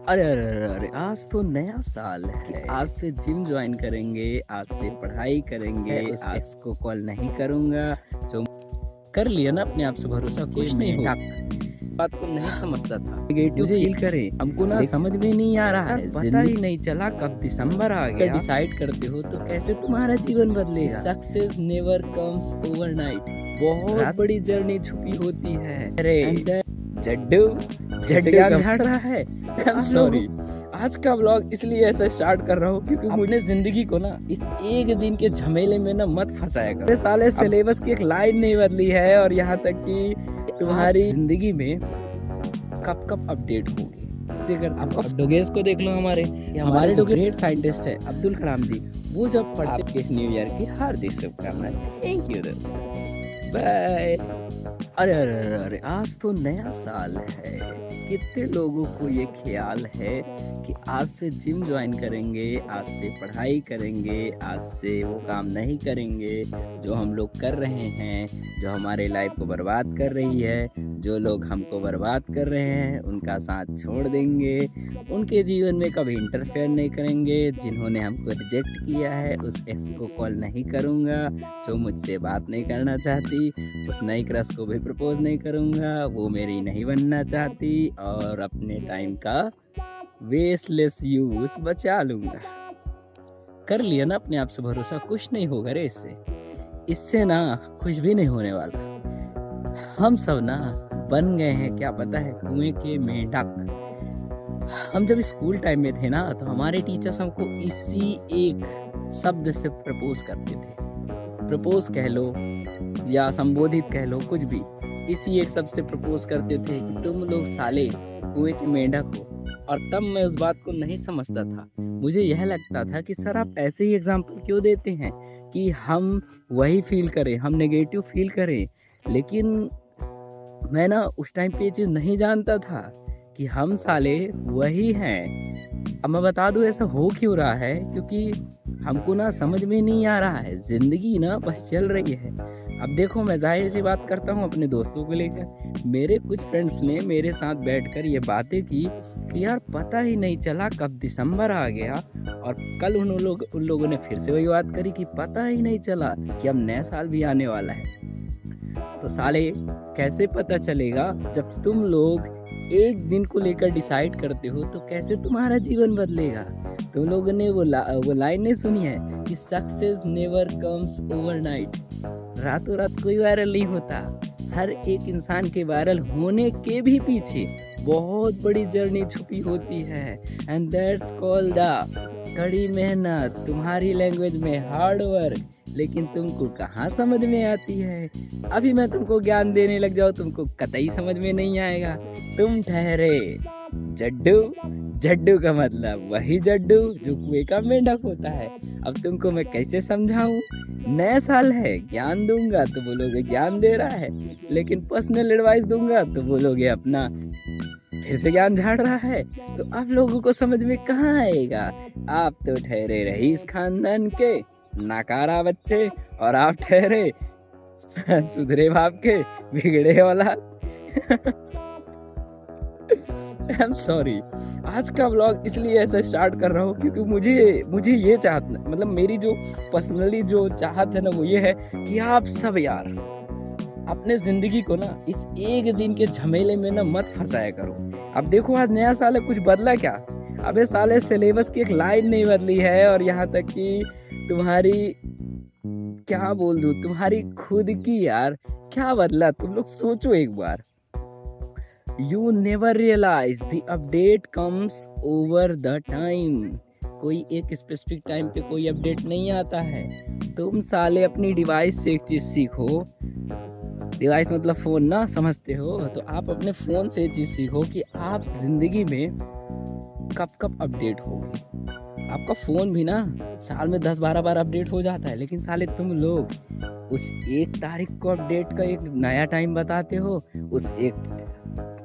अरे अरे अरे अरे! आज तो नया साल है। आज से जिम ज्वाइन करेंगे, आज से पढ़ाई करेंगे, उस एक्स को कॉल नहीं करूँगा। जो कर लिया ना अपने आप से भरोसा, कुछ नहीं होगा। बात को नहीं समझता था। नेगेटिव फील करे, हमको ना समझ में नहीं आ रहा है, पता ही नहीं चला कब दिसंबर आ गया। डिसाइड करते हो तो कैसे तुम्हारा जीवन बदलेगा। Success never comes overnight. बहुत बड़ी जर्नी छुपी होती है। अरे जड्डू ज्ञान झाड़ रहा है। सॉरी, आज का व्लॉग इसलिए ऐसा स्टार्ट कर रहा हूँ क्योंकि मुझे जिंदगी को ना इस एक दिन के झमेले में ना मत फंसाया करो। साले सिलेबस की एक लाइन नहीं बदली है और यहाँ तक कि तुम्हारी जिंदगी में कब कब अपडेट होगी। आपका डोगेस को देख लो, हमारे जो ग्रेट साइंटिस्ट है अब्दुल कलाम जी, वो जब पढ़ते आपके इस न्यू ईयर की हार्दिक शुभकामनाएं। थैंक यू दोस्तों, बाय। अरे अरे अरे अरे! आज तो नया साल है। कितने लोगों को ये ख्याल है कि आज से जिम ज्वाइन करेंगे, आज से पढ़ाई करेंगे, आज से वो काम नहीं करेंगे जो हम लोग कर रहे हैं, जो हमारे लाइफ को बर्बाद कर रही है। जो लोग हमको बर्बाद कर रहे हैं उनका साथ छोड़ देंगे, उनके जीवन में कभी इंटरफेयर नहीं करेंगे। जिन्होंने हमको रिजेक्ट किया है उस एक्स को कॉल नहीं करूँगा। जो मुझसे बात नहीं करना चाहती उस नई क्रश को भी प्रपोज नहीं करूँगा। वो मेरी नहीं बनना चाहती और अपने टाइम का वेस्टलेस यूज बचा लूँगा। कर लिया ना अपने आप से भरोसा, कुछ नहीं होगा रे इससे। इससे ना कुछ भी नहीं होने वाला। हम सब ना बन गए हैं, क्या पता है, कुएं के मेंढक। हम जब स्कूल टाइम में थे ना तो हमारे टीचर्स हमको इसी एक शब्द से प्रपोज करते थे। प्रपोज कह लो या संबोधित कह लो, कुछ भी, इसी एक शब्द से प्रपोज करते थे कि तुम लोग साले कुएं के मेंढक हो। और तब मैं उस बात को नहीं समझता था। मुझे यह लगता था कि सर आप ऐसे ही एग्जाम्पल क्यों देते हैं कि हम वही फील करें, हम नेगेटिव फील करें। लेकिन मैं ना उस टाइम पे ये चीज़ नहीं जानता था कि हम साले वही हैं। अब मैं बता दूं ऐसा हो क्यों रहा है, क्योंकि हमको ना समझ में नहीं आ रहा है। ज़िंदगी ना बस चल रही है। अब देखो, मैं जाहिर सी बात करता हूँ अपने दोस्तों को लेकर। मेरे कुछ फ्रेंड्स ने मेरे साथ बैठकर ये बातें की कि यार पता ही नहीं चला कब दिसंबर आ गया। और कल उन लोगों ने फिर से वही बात करी कि पता ही नहीं चला कि अब नया साल भी आने वाला है। तो साले कैसे पता चलेगा जब तुम लोग एक दिन को लेकर डिसाइड करते हो तो कैसे तुम्हारा जीवन बदलेगा। तुम लोगों ने वो लाइन नहीं सुनी है कि सक्सेस नेवर कम्स ओवरनाइट। रातों रात कोई वायरल नहीं होता। हर एक इंसान के वायरल होने के भी पीछे बहुत बड़ी जर्नी छुपी होती है। एंड दैट्स कॉल्ड द कड़ी मेहनत, तुम्हारी लैंग्वेज में हार्ड वर्क। लेकिन तुमको कहाँ समझ में आती है। अभी मैं तुमको ज्ञान देने लग जाऊँ तुमको कतई समझ में नहीं आएगा। तुम ठहरे जड्डू। जड्डू का मतलब वही जड्डू जो कुएं का मेंढक होता है। अब तुमको मैं कैसे समझाऊं। नया साल है, ज्ञान दूंगा तो बोलोगे ज्ञान दे रहा है, लेकिन पर्सनल एडवाइस दूंगा तो बोलोगे अपना फिर से ज्ञान झाड़ रहा है। तो आप लोगों को समझ में कहाँ आएगा। आप तो ठहरे रईस खानदान के नाकारा बच्चे, और आप ठहरे सुधरे बाप के बिगड़े वाला। आई एम सॉरी, आज का व्लॉग इसलिए ऐसा स्टार्ट कर रहा हूँ क्योंकि मुझे ये चाहत, मतलब मेरी जो पर्सनली जो चाहत है ना वो ये है कि आप सब यार अपने जिंदगी को ना इस एक दिन के झमेले में ना मत फंसाया करो। अब देखो आज नया साल है, कुछ बदला क्या। अबे साले सिलेबस की एक लाइन नहीं बदली है और यहाँ तक कि तुम्हारी क्या बोल दूं, तुम्हारी खुद की यार क्या बदला। तुम लोग सोचो एक बार। You never realize the update comes over the time। कोई एक स्पेसिफिक टाइम पे कोई अपडेट नहीं आता है। तुम साले अपनी डिवाइस से एक चीज़ सीखो। डिवाइस मतलब फ़ोन ना, समझते हो। तो आप अपने फ़ोन से एक चीज़ सीखो कि आप ज़िंदगी में कब कब अपडेट होगी। आपका फ़ोन भी ना साल में 10-12 बार अपडेट हो जाता है, लेकिन साले तुम लोग उस एक तारीख को अपडेट का एक नया टाइम बताते हो, उस एक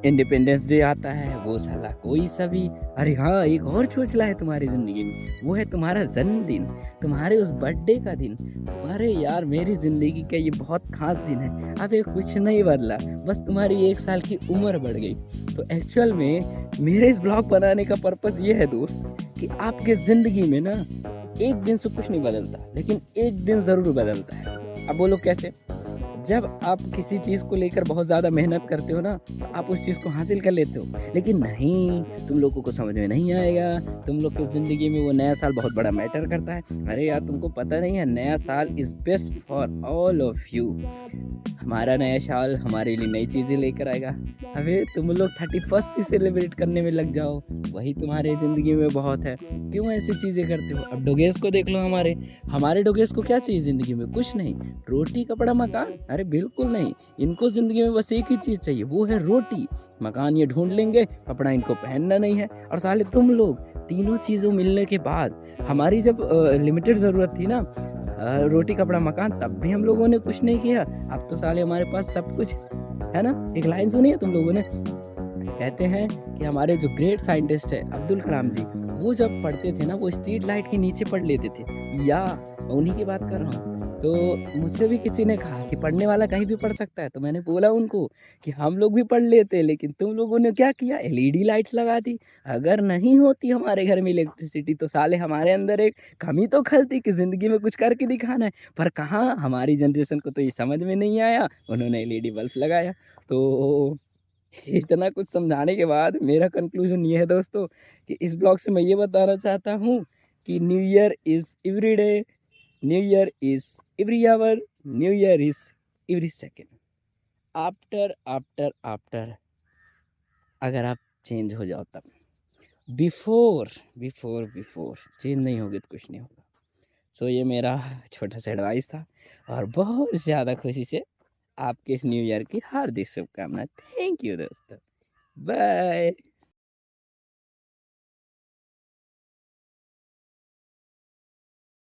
इंडिपेंडेंस डे आता है, वो साला कोई सा भी। अरे हाँ, एक और चोचला है तुम्हारी ज़िंदगी में, वो है तुम्हारा जन्मदिन, तुम्हारे उस बर्थडे का दिन। अरे यार, मेरी ज़िंदगी का ये बहुत ख़ास दिन है। अब ये कुछ नहीं बदला, बस तुम्हारी 1 साल की उम्र बढ़ गई। तो एक्चुअल में मेरे इस ब्लॉग बनाने का पर्पस ये है दोस्त, कि आपके ज़िंदगी में ना एक दिन से कुछ नहीं बदलता, लेकिन एक दिन ज़रूर बदलता है। अब बोलो कैसे? जब आप किसी चीज़ को लेकर बहुत ज़्यादा मेहनत करते हो ना, तो आप उस चीज़ को हासिल कर लेते हो। लेकिन नहीं, तुम लोगों को समझ में नहीं आएगा, तुम लोग की ज़िंदगी में वो नया साल बहुत बड़ा मैटर करता है। अरे यार, तुमको पता नहीं है, नया साल is best for all of you. हमारा नया साल हमारे लिए नई चीज़ें लेकर आएगा। अबे तुम लोग 31st से सेलिब्रेट करने में लग जाओ, वही तुम्हारे ज़िंदगी में बहुत है। क्यों ऐसी चीज़ें करते हो? अब डोगेस को देख लो, हमारे डोगेस को क्या चाहिए ज़िंदगी में? कुछ नहीं। रोटी, कपड़ा, मकान? अरे बिल्कुल नहीं। इनको ज़िंदगी में बस एक ही चीज़ चाहिए, वो है रोटी। मकान ये ढूँढ लेंगे, कपड़ा इनको पहनना नहीं है। और साले तुम लोग तीनों चीज़ों मिलने के बाद, हमारी जब लिमिटेड ज़रूरत थी ना, रोटी, कपड़ा, मकान, तब भी हम लोगों ने कुछ नहीं किया। अब तो साले हमारे पास सब कुछ है ना। एक लाइन सुनी है तुम लोगों ने? कहते हैं कि हमारे जो ग्रेट साइंटिस्ट है अब्दुल कलाम जी, वो जब पढ़ते थे ना, वो स्ट्रीट लाइट के नीचे पढ़ लेते थे। या मैं उन्हीं की बात कर रहा हूँ। तो मुझसे भी किसी ने कहा कि पढ़ने वाला कहीं भी पढ़ सकता है, तो मैंने बोला उनको कि हम लोग भी पढ़ लेते, लेकिन तुम लोगों ने क्या किया? एलईडी लाइट्स लगा दी। अगर नहीं होती हमारे घर में इलेक्ट्रिसिटी, तो साले हमारे अंदर एक कमी तो खलती कि ज़िंदगी में कुछ करके दिखाना है। पर कहाँ, हमारी जनरेशन को तो ये समझ में नहीं आया, उन्होंने एलईडी बल्ब लगाया। तो इतना कुछ समझाने के बाद मेरा कंक्लूजन ये है दोस्तों, कि इस ब्लॉग से मैं ये बताना चाहता हूँ कि new year is every day, new year is every hour, new year is every second. After after after अगर आप चेंज हो जाओ तब, बिफोर बिफोर बिफोर चेंज नहीं होगे तो कुछ नहीं होगा। सो ये मेरा छोटा सा एडवाइस था, और बहुत ज़्यादा खुशी से आपके इस न्यू ईयर की हार्दिक शुभकामनाएं। थैंक यू दोस्तों, बाय।